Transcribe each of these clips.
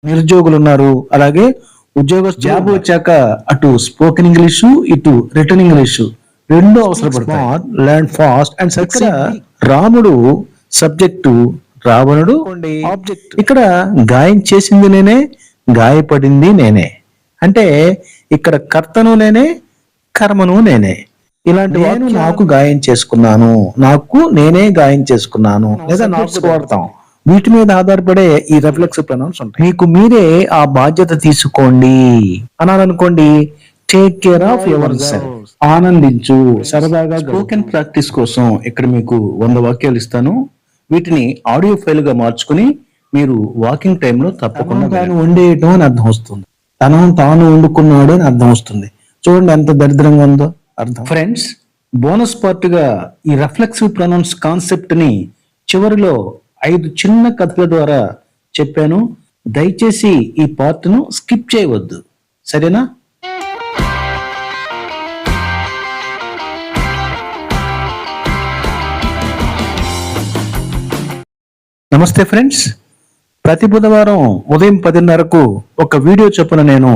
నిరుద్యోగులు ఉన్నారు, అలాగే ఉద్యోగస్తులు జాబ్ వచ్చాక అటు స్పోకెన్ ఇంగ్లీషు ఇటు రిటర్న్ ఇంగ్లీషు రెండు అవసరపడతాయి. Learn fast and success. Ramudu subject, Ravanudu object. ఇక్కడ గాయం చేసింది నేనే, గాయపడింది నేనే. అంటే ఇక్కడ కర్తను నేనే, కర్మను నేనే. ఇలాంటి నేను నాకు గాయం చేసుకున్నాను, నాకు నేనే గాయం చేసుకున్నాను, లేదా నాకు వాడతాం. వీటి మీద ఆధారపడే ఈ రిఫ్లెక్సివ్ ప్రొనౌన్స్ ఉంటాయి. మీకు మీరే ఆ బాధ్యత తీసుకోండి అనాలనుకోండి, take care of yourself. ఆనందించు, సరదాగా. స్పోకెన్ ప్రాక్టీస్ కోసం ఇక్కడ మీకు 100 వాక్యాలు ఇస్తాను. వీటిని ఆడియో ఫైల్ గా మార్చుకుని మీరు వాకింగ్ టైంలో తప్పకుండా తాను వండేయటం అని అర్థం వస్తుంది, తాను వండుకున్నాడు అని అర్థం వస్తుంది. చూడండి ఎంత దరిద్రంగా ఉందో అర్థం. ఫ్రెండ్స్, బోనస్ పార్ట్ గా ఈ రిఫ్లెక్సివ్ ప్రొనౌన్స్ కాన్సెప్ట్ ని చివరిలో 5 చిన్న కథల ద్వారా చెప్పాను. దయచేసి ఈ పార్ట్ ను స్కిప్ చేయవద్దు, సరేనా? నమస్తే ఫ్రెండ్స్, ప్రతి బుధవారం ఉదయం 10:30కు ఒక వీడియో చొప్పున నేను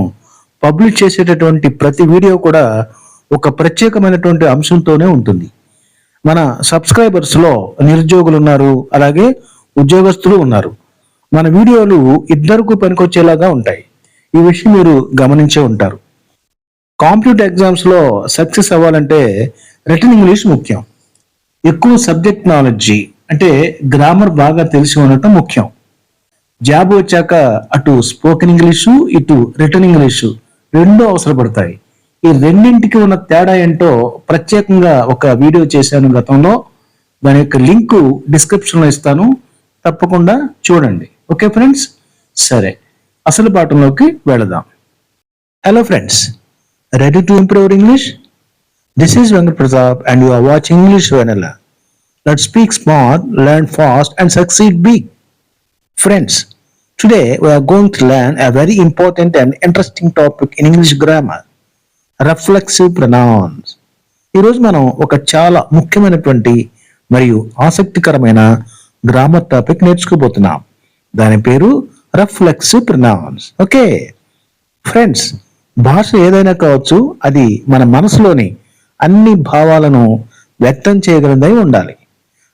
పబ్లిష్ చేసేటటువంటి ప్రతి వీడియో కూడా ఒక ప్రత్యేకమైనటువంటి అంశంతోనే ఉంటుంది. మన సబ్స్క్రైబర్స్ లో నిరుద్యోగులు ఉన్నారు, అలాగే ఉద్యోగస్తులు ఉన్నారు. మన వీడియోలు ఇద్దరికి పనికొచ్చేలాగా ఉంటాయి. ఈ విషయం మీరు గమనించే ఉంటారు. కాంపిటేటివ్ ఎగ్జామ్స్ లో సక్సెస్ అవ్వాలంటే రిటన్ ఇంగ్లీష్ ముఖ్యం. ఎక్కువ సబ్జెక్ట్ నాలెడ్జి అంటే గ్రామర్ బాగా తెలిసి ఉండటం ముఖ్యం. జాబ్ వచ్చాక అటు స్పోకెన్ ఇంగ్లీషు ఇటు రిటన్ ఇంగ్లీషు రెండు అవసరపడతాయి. ఈ రెండింటికి ఉన్న తేడా ఏంటో ప్రత్యేకంగా ఒక వీడియో చేశాను గతంలో. దాని యొక్క లింక్ డిస్క్రిప్షన్ లో ఇస్తాను, తప్పకుండా చూడండి. ఓకే ఫ్రెండ్స్, సరే అసలు పాఠంలోకి వెళదాం. Hello friends, ready to improve English? This is Venkat Pratap and you are watching English Vennela. Let's speak smart, learn fast and succeed big. Friends, today we are going to learn a very important and interesting topic in English grammar, reflexive pronouns. ఈరోజు మనం ఒక చాలా ముఖ్యమైనటువంటి మరియు ఆసక్తికరమైన grammar topic నేర్చుకోబోతున్నాం. దాని పేరు reflexive pronounce. Okay friends, భాష ఏదైనా కావచ్చు, అది మన మనసులోని అన్ని భావాలను వ్యక్తం చేయగలదై ఉండాలి.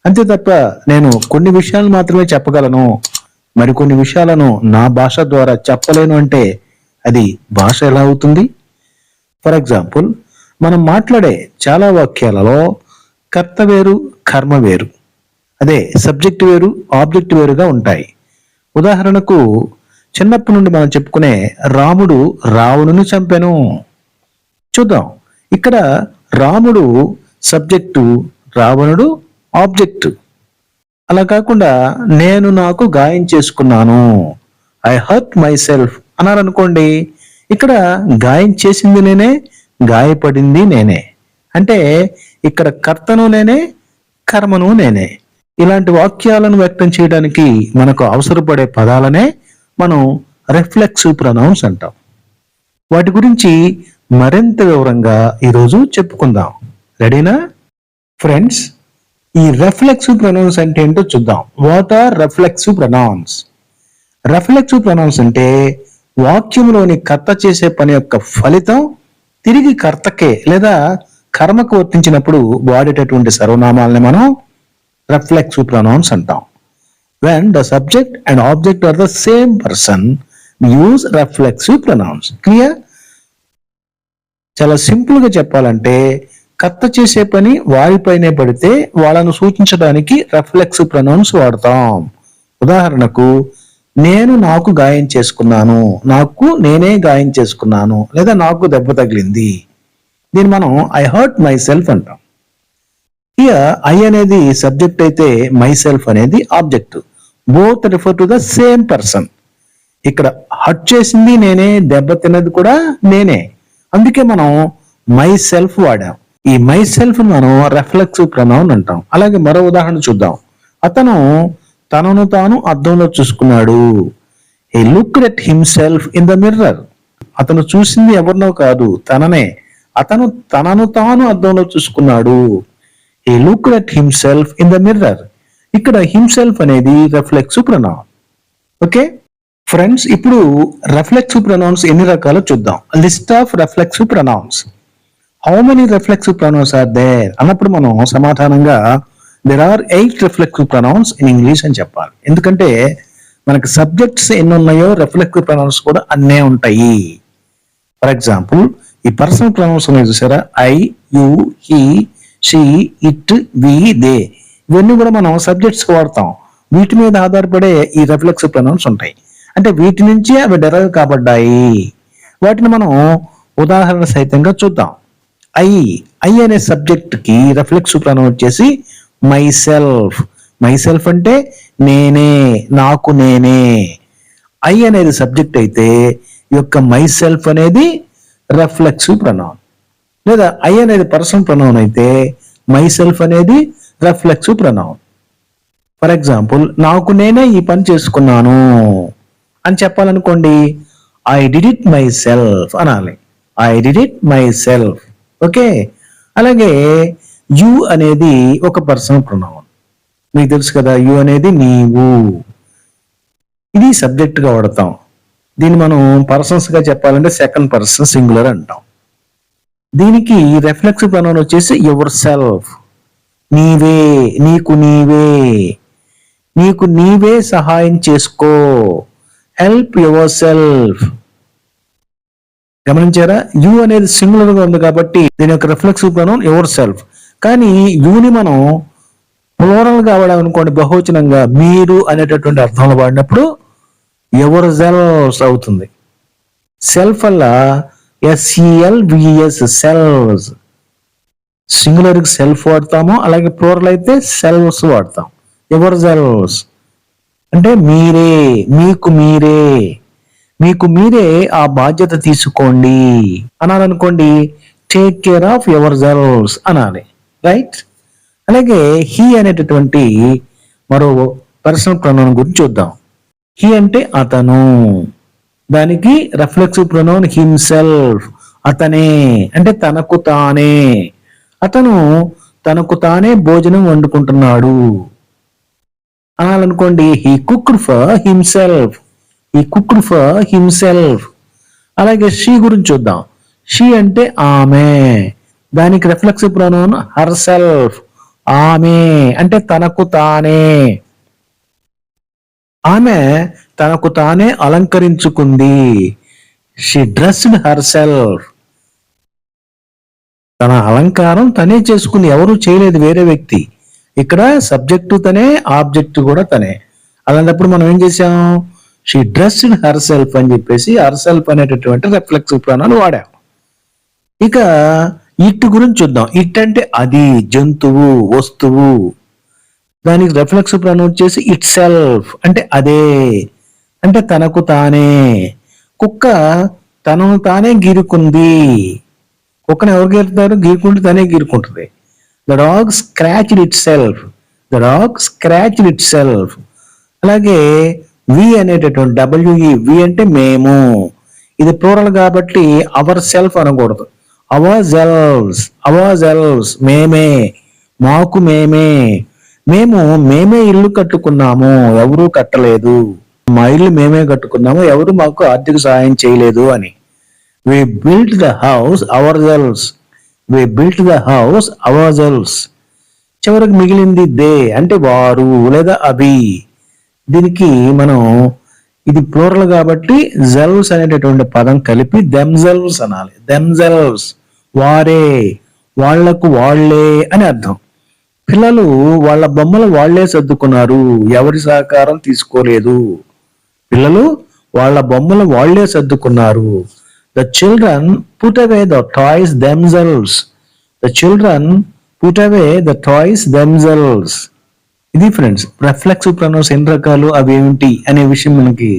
అంతే తప్ప నేను కొన్ని విషయాలు మాత్రమే చెప్పగలను, మరికొన్ని విషయాలను నా భాష ద్వారా చెప్పలేను అంటే అది భాష ఎలా అవుతుంది? ఫర్ ఎగ్జాంపుల్, మనం మాట్లాడే చాలా వాక్యాలలో కర్త వేరు, కర్మ వేరు, అదే సబ్జెక్ట్ వేరు, ఆబ్జెక్ట్ వేరుగా ఉంటాయి. ఉదాహరణకు, చిన్నప్పటి నుండి మనం చెప్పుకునే రాముడు రావణుని చంపెను. చూద్దాం, ఇక్కడ రాముడు సబ్జెక్టు, రావణుడు ఆబ్జెక్ట్. అలా కాకుండా నేను నాకు గాయం చేసుకున్నాను, ఐ హర్ట్ మై సెల్ఫ్ అన్నారనుకోండి, ఇక్కడ గాయం చేసింది నేనే, గాయపడింది నేనే. అంటే ఇక్కడ కర్తను నేనే, కర్మను నేనే. ఇలాంటి వాక్యాలను వ్యక్తం చేయడానికి మనకు అవసరపడే పదాలనే మనం రిఫ్లెక్సివ్ ప్రొనౌన్స్ అంటాం. వాటి గురించి మరింత వివరంగా ఈరోజు చెప్పుకుందాం. రెడీనా ఫ్రెండ్స్? ఈ రిఫ్లెక్సివ్ ప్రొనౌన్స్ అంటే ఏంటో చూద్దాం. What are reflexive pronouns? Reflexive pronouns అంటే వాక్యంలోని కర్త చేసే పని యొక్క ఫలితం తిరిగి కర్తకే లేదా కర్మకు వర్తించినప్పుడు వాడేటటువంటి సర్వనామాలని మనం రిఫ్లెక్సివ్ ప్రొనౌన్స్ అంటాం. When the subject and object are the same person, we use reflexive pronouns. Clear? చాలా సింపుల్ గా చెప్పాలంటే, కర్త చేసే పని వారిపైనే పడితే వాళ్ళను సూచించడానికి రిఫ్లెక్సివ్ ప్రొనౌన్స్ వాడతాం. ఉదాహరణకు, నేను నాకు గాయం చేసుకున్నాను, నాకు నేనే గాయం చేసుకున్నాను, లేదా నాకు దెబ్బ తగిలింది. దీన్ని మనం ఐ హర్ట్ మై సెల్ఫ్ అంటాం. హియర్ ఐ అనేది సబ్జెక్ట్ అయితే మై సెల్ఫ్ అనేది object. Both refer to the same person. ఇక్కడ హర్ట్ చేసింది నేనే, దెబ్బ తిన్నది కూడా నేనే. అందుకే మనం మై సెల్ఫ్ వాడాం. ఈ మై సెల్ఫ్ మనం రిఫ్లెక్సివ్ ప్రొనౌన్ అంటాం. అలాగే మరో ఉదాహరణ చూద్దాం. అతను తనను తాను అద్దంలో చూసుకున్నాడు. He looked at himself in the mirror. అతను చూసింది ఎవరినో కాదు, తననే. అతను తనను తాను అద్దంలో చూసుకున్నాడు. He looked at himself in the mirror. ఇక్కడ హిమ్సెల్ఫ్ అనేది రిఫ్లెక్సివ్ ప్రొనౌన్. ఓకే ఫ్రెండ్స్, ఇప్పుడు రిఫ్లెక్సివ్ ప్రొనౌన్స్ ఎన్ని రకాలో చూద్దాం. List of reflexive pronouns. How many reflexive pronouns are there అన్నప్పుడు మనం సమాధానంగా there are 8 reflexive pronouns in English అని చెప్పాలి. ఎందుకంటే మనకి సబ్జెక్ట్స్ ఎన్ని ఉన్నాయో రిఫ్లెక్సివ్ ప్రొనౌన్స్ కూడా అన్నే ఉంటాయి. ఫర్ ఎగ్జాంపుల్, ఈ పర్సనల్ ప్రొనౌన్స్ ఉన్నాయి చూసారా, I, you, he, she, it, we, they, ఇవన్నీ కూడా మనం సబ్జెక్ట్స్ వాడతాం. వీటి మీద ఆధారపడే ఈ రిఫ్లెక్సివ్ ప్రొనౌన్స్ ఉంటాయి. అంటే వీటి నుంచి అవి డెరైవ్ కాబడ్డాయి. వాటిని మనం ఉదాహరణ సహితంగా చూద్దాం. ఐ ఐ అనే సబ్జెక్ట్ కి రిఫ్లెక్సివ్ ప్రొనౌన్ వచ్చేసి మై సెల్ఫ్. మై సెల్ఫ్ అంటే నేనే, నాకు నేనే. ఐ అనేది సబ్జెక్ట్ అయితే ఈ యొక్క మై సెల్ఫ్ అనేది రిఫ్లెక్సివ్ ప్రొనౌన్. లేదా ఐ అనేది పర్సనల్ ప్రొనౌన్ అయితే మై సెల్ఫ్ అనేది రిఫ్లెక్సివ్ ప్రొనౌన్. ఫర్ ఎగ్జాంపుల్, నాకు నేనే ఈ పని చేసుకున్నాను అని చెప్పాలనుకోండి, I did it myself అనాలి. I did it myself. Okay. అలాగే యు అనేది ఒక పర్సనల్ ప్రొనౌన్. మీకు తెలుసు కదా, యు అనేది నీవు. ఇది సబ్జెక్ట్ గా వాడతాం. దీన్ని మనం పర్సన్స్ గా చెప్పాలంటే సెకండ్ పర్సన్ సింగులర్ అంటాం. దీనికి రిఫ్లెక్సివ్ ప్రొనౌన్ వచ్చేసి యువర్ సెల్ఫ్. నీవే, నీకు నీవే, నీకు నీవే సహాయం చేసుకో. Help your self. గమనించారా? యు అనేది సింగులర్ గా ఉంది కాబట్టి దీని యొక్క రిఫ్లెక్సివ్ ప్రొనౌన్ యువర్ సెల్ఫ్. కానీ యుని మనం ప్లూరల్ గా వాడామనుకోండి, బహువచనంగా మీరు అనేటటువంటి అర్థంలో వాడినప్పుడు యువర్ సెల్ఫ్స్ అవుతుంది. సెల్ఫ్ వల్ల SELVS, సెల్వ్స్. సింగులర్ కి సెల్ఫ్ వాడతాము, అలాగే ప్లూరల్ అయితే సెల్వ్స్ వాడతాం. యువర్ సెల్వ్స్ అంటే మీరే, మీకు మీరే, మీకు మీరే ఆ బాధ్యత తీసుకోండి అనాలనుకోండి, take care of yourselves అనాలి. రైట్. అలాగే హీ అనేటటువంటి మరో పర్సనల్ ప్రొనౌన్ గురించి చూద్దాం. హీ అంటే అతను. దానికి రిఫ్లెక్సివ్ ప్రొనౌన్ హిమ్సెల్ఫ్. అతనే అంటే తనకు తానే. అతను తనకు తానే భోజనం వండుకుంటున్నాడు అనాలనుకోండి, he cooked for himself. He cooked for himself. అలాగే షీ గురించి చూద్దాం. షీ అంటే ఆమె. దానికి రిఫ్లెక్సివ్ ప్రొనౌన్ హర్ సెల్ఫ్. ఆమె అంటే తనకు తానే. ఆమె తనకు తానే అలంకరించుకుంది. She dressed herself. తన అలంకారం తనే చేసుకుంది, ఎవరు చేయలేదు, వేరే వ్యక్తి. ఇక్కడ సబ్జెక్టు తనే, ఆబ్జెక్ట్ కూడా తనే. అలాంటప్పుడు మనం ఏం చేసాం, షీ డ్రెస్డ్ హర్ సెల్ఫ్ అని చెప్పేసి హర్ సెల్ఫ్ అనేటటువంటి రిఫ్లెక్సివ్ ప్రొనౌన్ వాడాం. ఇక ఇట్ గురించి చూద్దాం. ఇట్ అంటే అది, జంతువు, వస్తువు. దానికి రిఫ్లెక్సివ్ ప్రొనౌన్ వచ్చేసి ఇట్ సెల్ఫ్ అంటే అదే, అంటే తనకు తానే. కుక్క తనను తానే గీరుకుంది. కుక్కను ఎవరు గీరుతారు? గీరుకుంటే తనే గీరుకుంటుంది. The dog scratched itself. The dog scratched itself. అలాగే వి అనేటటువంటి WE, వి అంటే మేము. ఇది ప్లూరల్ కాబట్టి అవర్ సెల్ఫ్ అనకూడదు. అవర్ సెల్వ్స్, అవర్ సెల్వ్స్, మేమే, మాకు మేమే. మేము మేమే ఇల్లు కట్టుకున్నాము, ఎవరూ కట్టలేదు. మా ఇల్లు మేమే కట్టుకున్నాము, ఎవరు మాకు ఆర్థిక సహాయం చేయలేదు అని. We built the house ourselves. We built the house ourselves. చివరికి మిగిలింది దే అంటే వారు లేదా అవి. దీనికి మనం ఇది ప్లూరల్ కాబట్టి జెల్వ్స్ అనేటటువంటి పదం కలిపి దెమ్సెల్వ్స్ అనాలి. దెమ్సెల్వ్స్ వారే, వాళ్లకు వాళ్లే అని అర్థం. పిల్లలు వాళ్ళ బొమ్మలు వాళ్లే సర్దుకున్నారు, ఎవరి సహకారం తీసుకోలేదు. పిల్లలు వాళ్ళ బొమ్మలు వాళ్లే సర్దుకున్నారు. The children put away the toys themselves. The children put away the toys themselves. ఇది ఫ్రెండ్స్ రిఫ్లెక్సివ్ ప్రొనౌన్స్ ఎన్ని రకాలు, అవి ఏమిటి అనే విషయం మనకి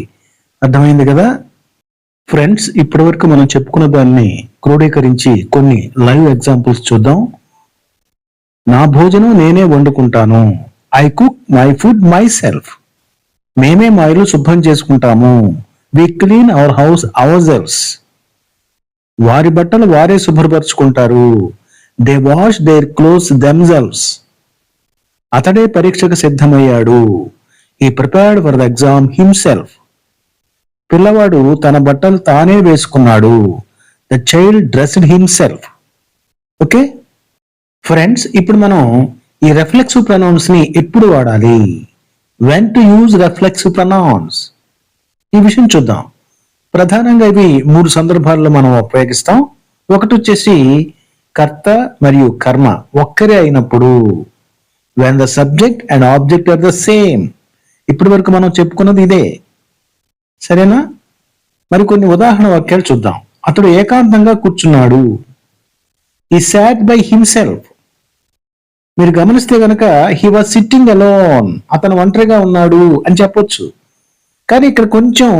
అర్థమైంది కదా ఫ్రెండ్స్. ఇప్పటి వరకు మనం చెప్పుకున్న దాన్ని క్రోడీకరించి కొన్ని లైవ్ ఎగ్జాంపుల్స్ చూద్దాం. నా భోజనం నేనే వండుకుంటాను. I cook my food myself. మేమే మా ఇల్లు శుభ్రం చేసుకుంటాము. We clean our house ourselves. వారి బట్టలు వారే శుభ్రపరచుకుంటారు. They wash their clothes themselves. అతడే పరీక్షకు సిద్ధమయ్యాడు. He prepared for the exam himself. పిల్లవాడు తన బట్టలు తానే వేసుకున్నాడు. The child dressed himself. Okay friends, ఇప్పుడు మనం ఈ రెఫ్లెక్సివ్ ప్రొనౌన్స్ ని ఎప్పుడు వాడాలి, when to use reflexive pronouns, ఈ విషయం చూద్దాం. ప్రధానంగా ఇవి 3 సందర్భాల్లో మనం ఉపయోగిస్తాం. ఒకటి వచ్చేసి కర్త మరియు కర్మ ఒక్కరే అయినప్పుడు, when the subject and object are the same. ఇప్పటి వరకు మనం చెప్పుకున్నది ఇదే, సరేనా? మరి కొన్ని ఉదాహరణ వాక్యాలు చూద్దాం. అతడు ఏకాంతంగా కూర్చున్నాడు. ఈ సాట్ బై హిమ్సెల్ఫ్. మీరు గమనిస్తే గనక హీ వాజ్ సిట్టింగ్ అలోన్, అతను ఒంటరిగా ఉన్నాడు అని చెప్పొచ్చు. కానీ ఇక్కడ కొంచెం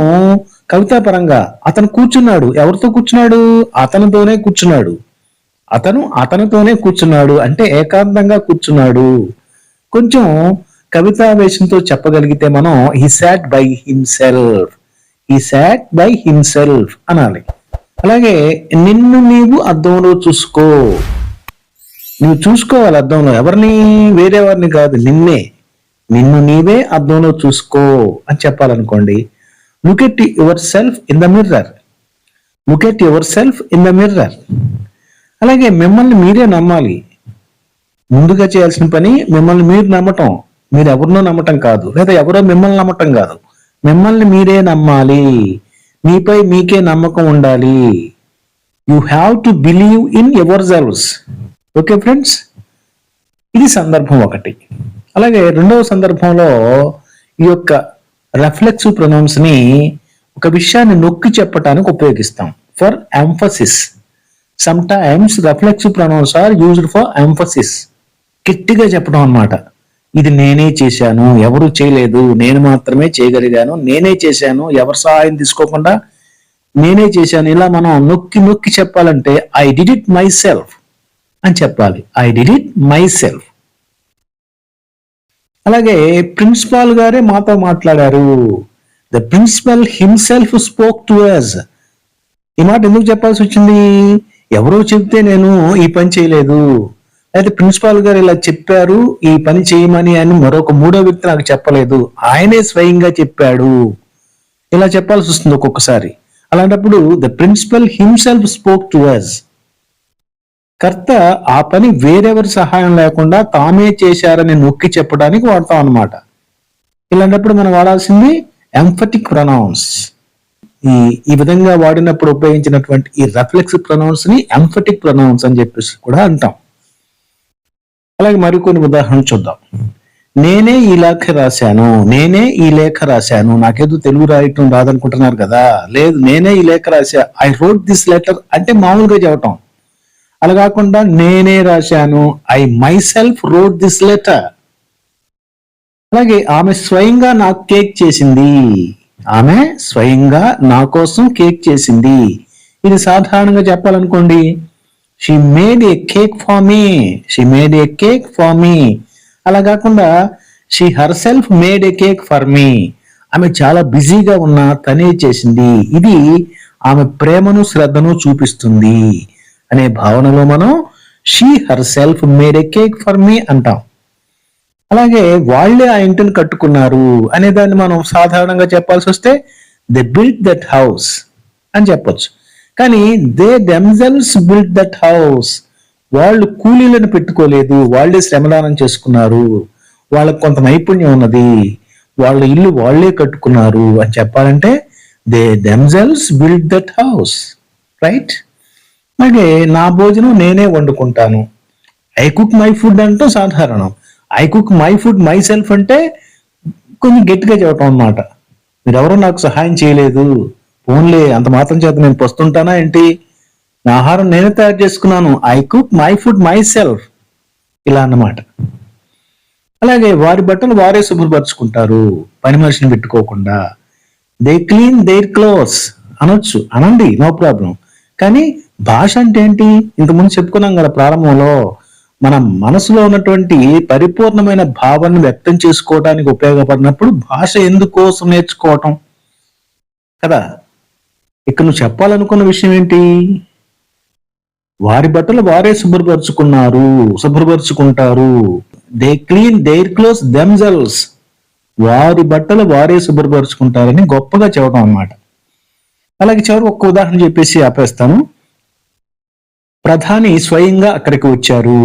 కవితాపరంగా అతను కూర్చున్నాడు. ఎవరితో కూర్చున్నాడు? అతనితోనే కూర్చున్నాడు. అతనితోనే కూర్చున్నాడు అంటే ఏకాంతంగా కూర్చున్నాడు. కొంచెం కవితావేశంతో చెప్పగలిగితే మనం he sat by himself, he sat by himself అనాలి. అలాగే నిన్ను నీవు అద్దంలో చూసుకో. నువ్వు చూసుకోవాలి అద్దంలో, ఎవరిని? వేరే వారిని కాదు, నిన్ను నీవే అద్దంలో చూసుకో అని చెప్పాలనుకోండి. Look at yourself in the mirror, look at yourself in the mirror. అలాగే మిమ్మల్ని మీరే నమ్మాలి. ముందుగా చేయాల్సిన పని మిమ్మల్ని మీరు నమ్మటం, మీరు ఎవరినో నమ్మటం కాదు, లేదా ఎవరో మిమ్మల్ని నమ్మటం కాదు. మిమ్మల్ని మీరే నమ్మాలి, మీపై మీకే నమ్మకం ఉండాలి. You have to believe in your selves. Okay friends, ఇది సందర్భం ఒకటి. అలాగే రెండవ సందర్భంలో ఈ యొక్క రెఫ్లెక్సివ్ ప్రొనౌన్స్ ని ఒక విషయాన్ని నొక్కి చెప్పడానికి ఉపయోగిస్తాం, for emphasis. Sometimes reflexive pronouns are used for emphasis. గట్టిగా చెప్పడం అన్నమాట. ఇది నేనే చేశాను, ఎవరు చేయలేదు, నేను మాత్రమే చేయగలిగాను, నేనే చేశాను, ఎవరి సహాయం తీసుకోకుండా నేనే చేశాను. ఇలా మనం నొక్కి నొక్కి చెప్పాలంటే I did it myself అని చెప్పాలి. I did it myself. అలాగే ప్రిన్సిపాల్ గారే మాతో మాట్లాడారు. The principal himself spoke to us. ఈ మాట ఎందుకు చెప్పాల్సి వచ్చింది? ఎవరో చెప్తే నేను ఈ పని చేయలేదు, అయితే ప్రిన్సిపాల్ గారు ఇలా చెప్పారు ఈ పని చేయమని అని మరొక మూడో వ్యక్తి నాకు చెప్పలేదు, ఆయనే స్వయంగా చెప్పాడు. ఇలా చెప్పాల్సి వస్తుంది ఒక్కొక్కసారి. అలాంటప్పుడు the principal himself spoke to us. కర్త ఆ పని వేరెవరి సహాయం లేకుండా తామే చేశారని నొక్కి చెప్పడానికి వాడతాం అన్నమాట. ఇలాంటప్పుడు మనం వాడాల్సింది ఎంఫటిక్ ప్రొనౌన్స్. ఈ విధంగా వాడినప్పుడు ఉపయోగించినటువంటి ఈ రెఫ్లెక్సివ్ ప్రొనౌన్స్ ని ఎంఫటిక్ ప్రొనౌన్స్ అని చెప్పేసి కూడా అంటాం. అలాగే మరికొన్ని ఉదాహరణలు చూద్దాం. నేనే ఈ లేఖ రాశాను. నాకేదో తెలుగు రాయటం రాదనుకుంటున్నారు కదా, లేదు, నేనే ఈ లేఖ రాశా. ఐ రోట్ దిస్ లెటర్ అంటే మామూలుగా చెప్పటం. అలా కాకుండా నేనే రాశాను, I my self wrote this letter. అలాగే ఆమె స్వయంగా నాకు కేక్ చేసింది. ఆమె స్వయంగా నా కోసం కేక్ చేసింది. ఇది సాధారణంగా చెప్పాలనుకోండి, she made a cake for me, she made a cake for me. అలా కాకుండా she herself made a cake for me. ఆమె చాలా బిజీగా ఉన్నా తనే చేసింది. ఇది ఆమె ప్రేమను శ్రద్ధను చూపిస్తుంది అనే భావనలో మనం she herself made a cake for మీ అంటాం. అలాగే వాళ్ళే ఆ ఇంటిని కట్టుకున్నారు అనే దాన్ని మనం సాధారణంగా చెప్పాల్సి వస్తే దే బిల్ట్ దట్ హౌస్ అని చెప్పొచ్చు. కానీ they themselves built that house. వాళ్ళు కూలీలను పెట్టుకోలేదు, వాళ్ళే శ్రమదానం చేసుకున్నారు, వాళ్ళకు కొంత నైపుణ్యం ఉన్నది, వాళ్ళ ఇల్లు వాళ్ళే కట్టుకున్నారు అని చెప్పాలంటే they themselves built that house, right? అలాగే నా భోజనం నేనే వండుకుంటాను. ఐ కుక్ మై ఫుడ్ అంటూ సాధారణం. I cook my food my self అంటే కొంచెం గట్టిగా చెప్పటం అన్నమాట. మీరెవరో నాకు సహాయం చేయలేదు, ఓన్లీ అంత మాత్రం చేత నేను పస్తుంటానా ఏంటి? నా ఆహారం నేనే తయారు చేసుకున్నాను. I cook my food my self, ఇలా అన్నమాట. అలాగే వారి బట్టలు వారే శుభ్రపరచుకుంటారు, పని మనిషిని పెట్టుకోకుండా. దే క్లీన్ దేర్ క్లోత్స్ అనొచ్చు, అనండి, నో ప్రాబ్లం. కానీ భాష అంటే ఏంటి? ఇంతకుముందు చెప్పుకున్నాం కదా ప్రారంభంలో, మన మనసులో ఉన్నటువంటి పరిపూర్ణమైన భావాన్ని వ్యక్తం చేసుకోవడానికి ఉపయోగపడినప్పుడు భాష ఎందుకోసం నేర్చుకోవటం కదా. ఇక్కడ నువ్వు చెప్పాలనుకున్న విషయం ఏంటి? వారి బట్టలు వారే శుభ్రపరుచుకుంటారు. They clean their clothes themselves. వారి బట్టలు వారే శుభ్రపరుచుకుంటారని గొప్పగా చెప్పడం అన్నమాట. అలాగే చివరి ఒక్క ఉదాహరణ చెప్పేసి ఆపేస్తాను. ప్రధాని స్వయంగా అక్కడికి వచ్చారు.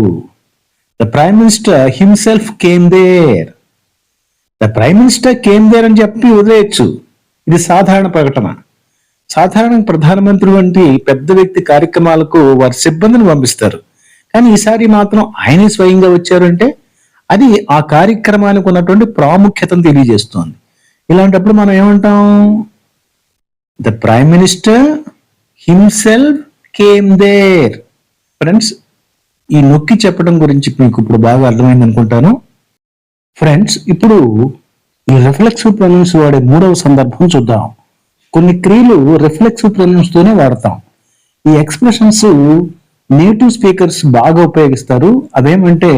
The prime minister himself came there. The prime minister came there అని చెప్పి వదిలేయచ్చు. ఇది సాధారణ ప్రకటన. సాధారణ ప్రధానమంత్రి వంటి పెద్ద వ్యక్తి కార్యక్రమాలకు వారి సిబ్బందిని పంపిస్తారు. కానీ ఈసారి మాత్రం ఆయనే స్వయంగా వచ్చారంటే అది ఆ కార్యక్రమానికి ఉన్నటువంటి ప్రాముఖ్యతను తెలియజేస్తోంది. ఇలాంటప్పుడు మనం ఏమంటాం? The prime minister himself came there. Friends, ఈ నొక్కి చెప్పడం గురించి మీకు ఇప్పుడు బాగా అర్థమైంది అనుకుంటాను. ఫ్రెండ్స్, ఇప్పుడు ఈ రిఫ్లెక్సివ్ ప్రొనౌన్స్ వాడే మూడవ సందర్భం చూద్దాం. కొన్ని క్రియలు రిఫ్లెక్సివ్ ప్రొనౌన్స్ తోనే వాడతాం. ఈ ఎక్స్ప్రెషన్స్ నేటివ్ స్పీకర్స్ బాగా ఉపయోగిస్తారు. అవేమంటే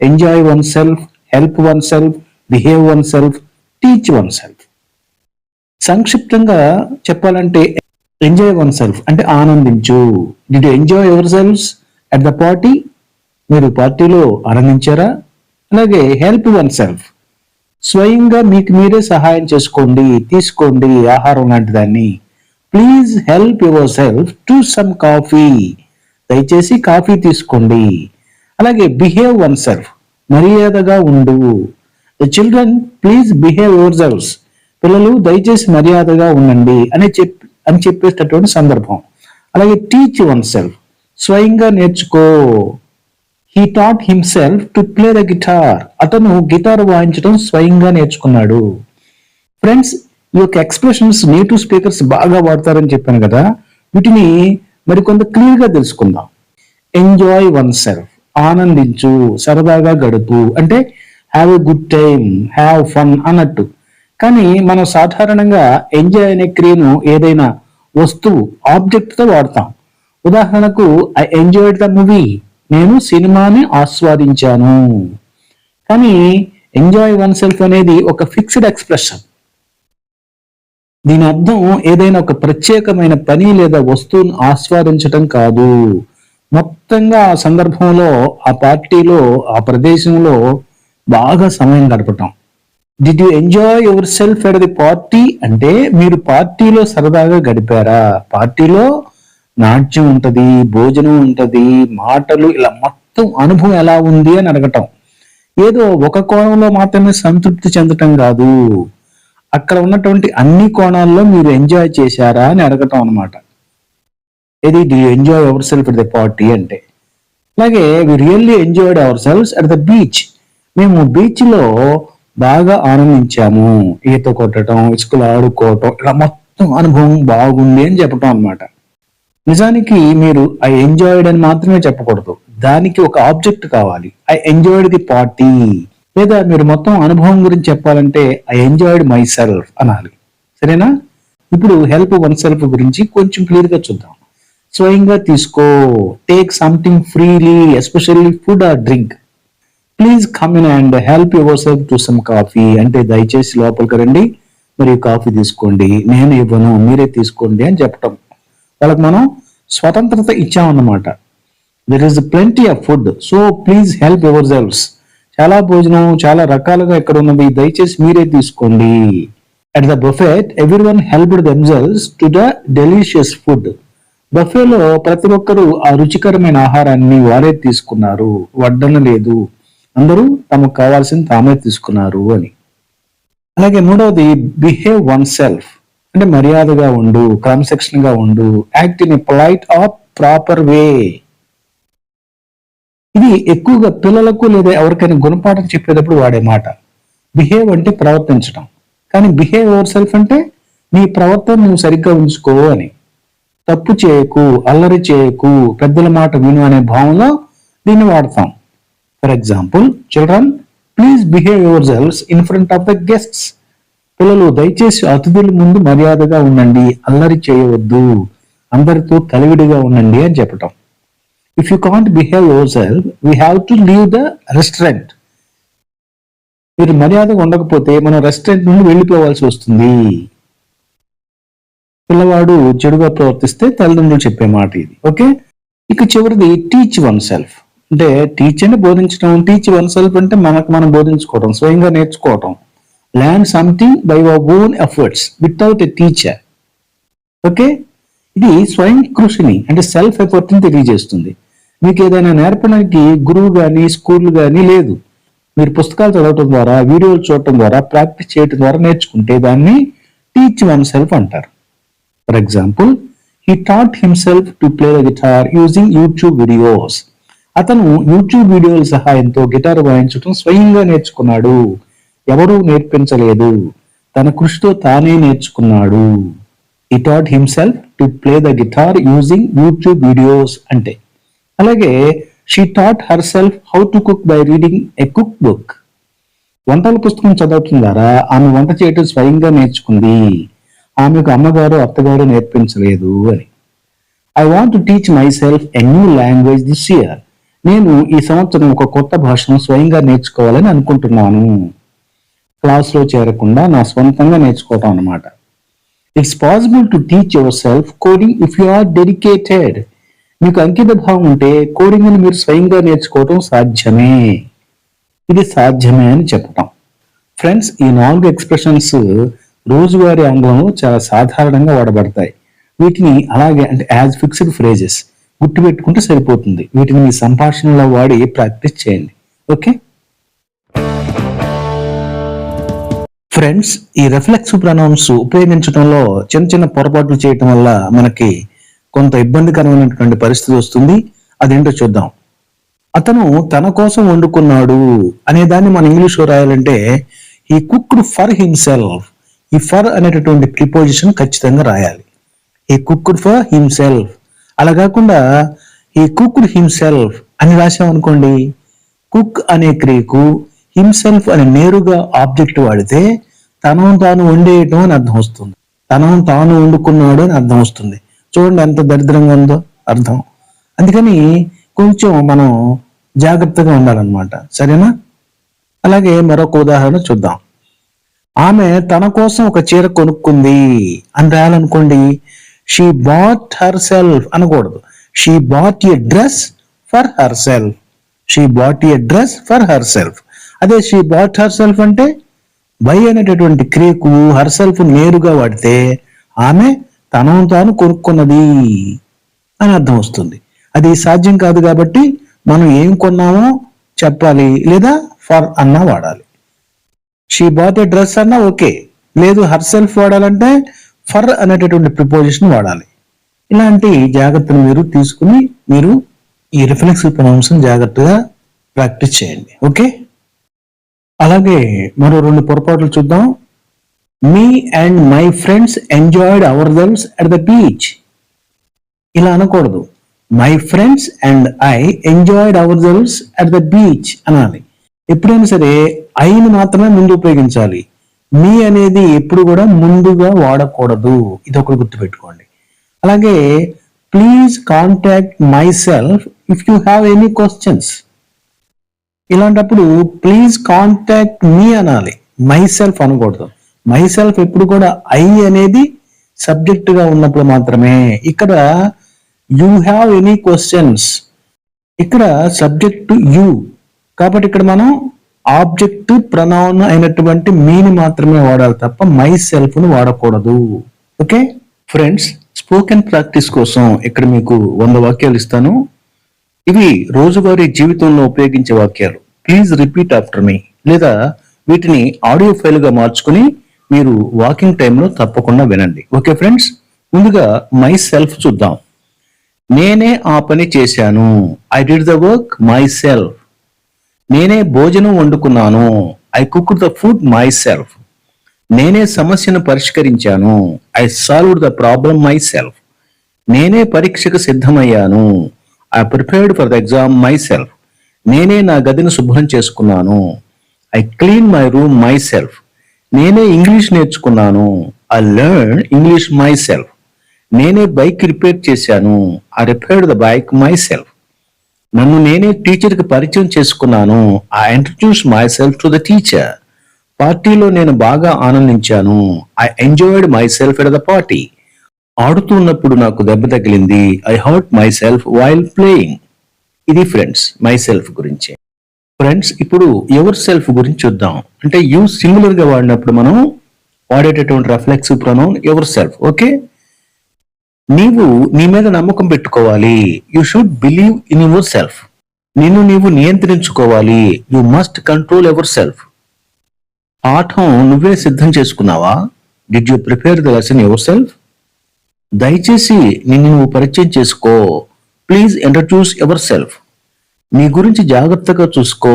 enjoy oneself, help oneself, behave oneself, teach oneself. సంక్షిప్తంగా చెప్పాలంటే ఎంజాయ్ వన్ సెల్ఫ్ అంటే ఆనందించు. Did you enjoy yourselves at the party? మీరు పార్టీలో ఆనందించారా? అలాగే హెల్ప్ వన్ సెల్ఫ్, స్వయంగా మీకు మీరే సహాయం చేసుకోండి, తీసుకోండి ఆహారం లాంటి దాన్ని. Please help yourself to some coffee, దయచేసి కాఫీ తీసుకోండి. అలాగే బిహేవ్ వన్ సెల్ఫ్, మర్యాదగా ఉండు. The children please behave yourselves, పిల్లలు దయచేసి మర్యాదగా ఉండండి అని చెప్పేటటువంటి సందర్భం. అలాగే టీచ్ వన్ సెల్ఫ్, స్వయంగా నేర్చుకో. He taught himself to play the guitar, అతను గిటార్ వాయించడం స్వయంగా నేర్చుకున్నాడు. ఫ్రెండ్స్, ఈ యొక్క ఎక్స్ప్రెషన్స్ నేటివ్ స్పీకర్స్ బాగా వాడతారని చెప్పాను కదా, వీటిని మరికొంత క్లియర్ గా తెలుసుకుందాం. ఎంజాయ్ వన్ సెల్ఫ్, ఆనందించు, సరదాగా గడుపు అంటే have a good time, have fun అన్నట్టు. కానీ మనం సాధారణంగా ఎంజాయ్ అనే క్రియను ఏదైనా వస్తువు, ఆబ్జెక్ట్ తో వాడతాం. ఉదాహరణకు ఐ ఎంజాయ్డ్ ద మూవీ, నేను సినిమాని ఆస్వాదించాను. కానీ ఎంజాయ్ వన్ సెల్ఫ్ అనేది ఒక ఫిక్స్డ్ ఎక్స్ప్రెషన్. దీని అర్థం ఏదైనా ఒక ప్రత్యేకమైన పని లేదా వస్తువును ఆస్వాదించటం కాదు. మొత్తంగా ఆ సందర్భంలో, ఆ పార్టీలో, ఆ ప్రదేశంలో బాగా సమయం గడపటం. Did you enjoy yourself at the party అంటే మీరు పార్టీలో సరదాగా గడిపారా? పార్టీలో నాట్యం ఉంటది, భోజనం ఉంటది, మాటలు, ఇలా మొత్తం అనుభవం ఎలా ఉంది అని అడగటం. ఏదో ఒక కోణంలో మాత్రమే సంతృప్తి చెందటం కాదు, అక్కడ ఉన్నటువంటి అన్ని కోణాల్లో మీరు ఎంజాయ్ చేశారా అని అడగటం అనమాట. ఇది డి enjoy ourselves at the party అంటే. అలాగే we really enjoyed hour shelves at the beach, మేము బీచ్ లో బాగా ఆనందించాము. ఈత కొట్టడం, ఇసుకలు ఆడుకోవటం, ఇలా మొత్తం అనుభవం బాగుంది అని చెప్పటం అనమాట. నిజానికి మీరు ఐ ఎంజాయ్డ్ అని మాత్రమే చెప్పకూడదు, దానికి ఒక ఆబ్జెక్ట్ కావాలి. I enjoyed the party. లేదా మీరు మొత్తం అనుభవం గురించి చెప్పాలంటే ఐ ఎంజాయ్డ్ మై సెల్ఫ్ అనాలి. సరేనా? ఇప్పుడు హెల్ప్ వన్ సెల్ఫ్ గురించి కొంచెం క్లియర్ గా చూద్దాం. స్వయంగా తీసుకో, take something freely, especially food are drink. Please come in and help yourself to some coffee అంటే దయచేసి లోపలికి రండి మరియు కాఫీ తీసుకోండి, నేను ఇవ్వను మీరే తీసుకోండి అని చెప్పటం. వాళ్ళకి మనం స్వతంత్రత ఇచ్చామన్నమాట. There is plenty of food, so please help yourselves. చాలా భోజనం, చాలా రకాలుగా ఇక్కడ ఉన్నది, దయచేసి మీరే తీసుకోండి. At the buffet everyone helped themselves to the delicious food. బఫేలో ప్రతి ఒక్కరూ ఆ రుచికరమైన ఆహారాన్ని వారే తీసుకున్నారు, వడ్డన లేదు, అందరూ తమకు కావాల్సింది తామే తీసుకున్నారు అని. అలాగే మూడవది బిహేవ్ వన్ సెల్ఫ్ అంటే మర్యాదగా ఉండు, క్రమశిక్షణగా ఉండు, act in a polite or proper way. ఇది ఎక్కువగా పిల్లలకు లేదా ఎవరికైనా గుణపాఠం చెప్పేటప్పుడు వాడే మాట. బిహేవ్ అంటే ప్రవర్తించడం, కానీ బిహేవ్ యువర్ సెల్ఫ్ అంటే నీ ప్రవర్తన నువ్వు సరిగ్గా ఉంచుకో అని. తప్పు చేయకు, అల్లరి చేయకు, పెద్దల మాట విను అనే భావంలో దీన్ని వాడతాం. For example, children please behave your selves in front of the guests. పిల్లలు దయచేసి అతిథుల ముందు మర్యాదగా ఉండండి, అల్లరి చేయవద్దు, అందరితో కలివిడిగా ఉండండి అని చెప్పటం. If you can't behave your self we have to leave the restaurant. మీరు మర్యాదగా ఉండకపోతే మనం రెస్టారెంట్ నుండి వెళ్ళిపోవాల్సి వస్తుంది. పిల్లవాడు చెడుగా ప్రవర్తిస్తే తల్లిదండ్రులు చెప్పే మాట ఇది. ఓకే, ఇక చివరిది టీచ్ వన్ సెల్ఫ్ అంటే టీచ్ అని బోధించడం. టీచ్ వన్ సెల్ఫ్ అంటే మనకు మనం బోధించుకోవడం, స్వయంగా నేర్చుకోవటం. Learn something by our own efforts without a teacher. Okay, ఇది స్వయం కృషిని అంటే సెల్ఫ్ ఎఫర్ట్ ని తెలియజేస్తుంది. మీకు ఏదైనా నేర్పడానికి గురువు కానీ స్కూల్ కానీ లేదు. మీరు పుస్తకాలు చదవటం ద్వారా, వీడియోలు చూడటం ద్వారా, ప్రాక్టీస్ చేయడం ద్వారా నేర్చుకుంటే దాన్ని టీచ్ వన్ సెల్ఫ్ అంటారు. For example, he taught himself to play the guitar using YouTube videos. అతను యూట్యూబ్ వీడియోల సహాయంతో గిటార్ వాయించడం స్వయంగా నేర్చుకున్నాడు, ఎవరూ నేర్పించలేదు, తన కృషితో తానే నేర్చుకున్నాడు. He taught himself to play the guitar using YouTube videos అంటే. అలాగే she taught herself how to cook by reading a cook book. వంటల పుస్తకం చదవటం ద్వారా ఆమె వంట చేయటం స్వయంగా నేర్చుకుంది, ఆమెకు అమ్మగారు అత్తగారు నేర్పించలేదు అని. I want to teach my self a new language this year. నేను ఈ సంవత్సరం ఒక కొత్త భాషను స్వయంగా నేర్చుకోవాలని అనుకుంటున్నాను. క్లాస్లో చేరకుండా నా స్వంతంగా నేర్చుకోవటం అన్నమాట. It's possible to teach yourself coding if you are dedicated. మీకు అంకిత భావం ఉంటే కోడింగ్ ని మీరు స్వయంగా నేర్చుకోవటం సాధ్యమే. ఇది సాధ్యమే అని చెప్పటం. ఫ్రెండ్స్, ఈ 4 ఎక్స్ప్రెషన్స్ రోజువారీ ఆంగ్లంలో చాలా సాధారణంగా వాడబడతాయి. వీటిని అలాగే అంటే యాజ్ ఫిక్స్డ్ ఫ్రేజెస్ గుర్తుపెట్టుకుంటే సరిపోతుంది. వీటిని మీ సంభాషణలో వాడి ప్రాక్టీస్ చేయండి. ఓకే ఫ్రెండ్స్, ఈ రిఫ్లెక్సివ్ ప్రొనౌన్స్ ఉపయోగించడంలో చిన్న చిన్న పొరపాట్లు చేయటం వల్ల మనకి కొంత ఇబ్బందికరమైనటువంటి పరిస్థితి వస్తుంది. అదేంటో చూద్దాం. అతను తన కోసం వండుకున్నాడు అనే దాన్ని మన ఇంగ్లీష్లో రాయాలంటే హీ కుక్డ్ ఫర్ హిమ్సెల్ఫ్. ఈ ఫర్ అనేటటువంటి ప్రిపోజిషన్ ఖచ్చితంగా రాయాలి. He cooked for himself. అలా కాకుండా హీ కుక్డ్ హిమ్సెల్ఫ్ అని రాసామనుకోండి, కుక్ అనే క్రియకు హిమ్సెల్ఫ్ అని నేరుగా ఆబ్జెక్ట్ వాడితే తనను తాను వండేయటం అని అర్థం వస్తుంది, తనను తాను వండుకున్నాడు అని అర్థం వస్తుంది. చూడండి ఎంత దరిద్రంగా ఉందో అర్థం. అందుకని కొంచెం మనం జాగ్రత్తగా ఉండాలన్నమాట. సరేనా? అలాగే మరొక ఉదాహరణ చూద్దాం. ఆమె తన కోసం ఒక చీర కొనుక్కుంది అని రాయాలనుకోండి, షీ బాట్ హర్ సెల్ఫ్ అనకూడదు, she bought a dress for her self. She bought a dress for her self. అదే షీ బాట్ హర్ సెల్ఫ్ అంటే బై అనేటటువంటి క్రియకు హర్ సెల్ఫ్ నేరుగా వాడితే ఆమె తనను తాను కొనుక్కున్నది అని అర్థం వస్తుంది. అది సాధ్యం కాదు కాబట్టి మనం ఏం కొన్నామో చెప్పాలి, లేదా ఫర్ అన్నా వాడాలి. షీ బాట్ ఏ డ్రెస్ అన్నా ఓకే, లేదు హర్ సెల్ఫ్ వాడాలంటే ఫర్ అనేటటువంటి ప్రిపోజిషన్ వాడాలి. ఇలాంటి జాగ్రత్తలు మీరు తీసుకుని మీరు ఈ రిఫ్లెక్సివ్ ప్రొనౌన్స్ జాగ్రత్తగా ప్రాక్టీస్ చేయండి. ఓకే, అలాగే మరో 2 పొరపాట్లు చూద్దాం. Me and my friends enjoyed hour selves at the beach. ఇలా అనకూడదు, my friends and I enjoyed hour selves at the beach అనాలి. ఎప్పుడైనా సరే ఐని మాత్రమే ముందు ఉపయోగించాలి. మీ అనేది ఎప్పుడు కూడా ముందుగా వాడకూడదు. ఇది ఒకటి గుర్తుపెట్టుకోండి. అలాగే please contact my self if you have any questions. ఇలాంటప్పుడు ప్లీజ్ కాంటాక్ట్ మీ అనాలి, మై సెల్ఫ్ అనకూడదు. మై సెల్ఫ్ ఎప్పుడు కూడా ఐ అనేది సబ్జెక్ట్ గా ఉన్నప్పుడు మాత్రమే. ఇక్కడ యూ హ్యావ్ ఎనీ క్వశ్చన్స్, ఇక్కడ సబ్జెక్ట్ యూ కాబట్టి ఇక్కడ మనం ఆబ్జెక్ట్ ప్రొనౌన్ అయినటువంటి మీని మాత్రమే వాడాలి తప్ప మై సెల్ఫ్ ను వాడకూడదు. ఓకే ఫ్రెండ్స్, స్పోకెన్ ప్రాక్టీస్ కోసం ఇక్కడ మీకు 100 వాక్యాలు ఇస్తాను. ఇవి రోజువారీ జీవితంలో ఉపయోగించే వాక్యాలు. ప్లీజ్ రిపీట్ ఆఫ్టర్ మీ, లేదా వీటిని ఆడియో ఫైల్ గా మార్చుకుని మీరు వాకింగ్ టైంలో తప్పకుండా వినండి. ఓకే ఫ్రెండ్స్, ముందుగా మై సెల్ఫ్ చూద్దాం. నేనే ఆ పని చేశాను, I did the work myself. నేనే భోజనం వండుకున్నాను, I cooked the food myself. నేనే సమస్యను పరిష్కరించాను, I solved the problem myself. నేనే పరీక్షకు సిద్ధమయ్యాను, I prepared for the exam myself. నేనే నా గదిని శుభ్రం చేసుకున్నాను, I clean my room myself. నేనే ఇంగ్లీష్ నేర్చుకున్నాను, I learn English myself. నేనే బైక్ రిపేర్ చేశాను, I repaired the bike myself. నన్ను నేనే టీచర్కి పరిచయం చేసుకున్నాను, I introduce myself to the teacher. పార్టీలో నేను బాగా ఆనందించాను, I enjoyed myself at the party. ఆడుతున్నప్పుడు నాకు దెబ్బ తగిలింది, I hurt myself while playing. ఇది ఫ్రెండ్స్ మై సెల్ఫ్ గురించి. ఫ్రెండ్స్, ఇప్పుడు యువర్ సెల్ఫ్ గురించి చూద్దాం. అంటే యూ సింగులర్ గా వాడినప్పుడు మనం వాడేటటువంటి reflexive pronoun yourself. Okay, నీవు నీ మీద నమ్మకం పెట్టుకోవాలి. You should believe in yourself. నిన్ను నీవు నియంత్రించుకోవాలి. You must control yourself. పాఠం నువ్వే సిద్ధం చేసుకున్నావా? Did you prepare the lesson yourself? దయచేసి నిన్ను నువ్వు పరిచయం చేసుకో. Please introduce yourself. నీ గురించి జాగ్రత్తగా చూసుకో.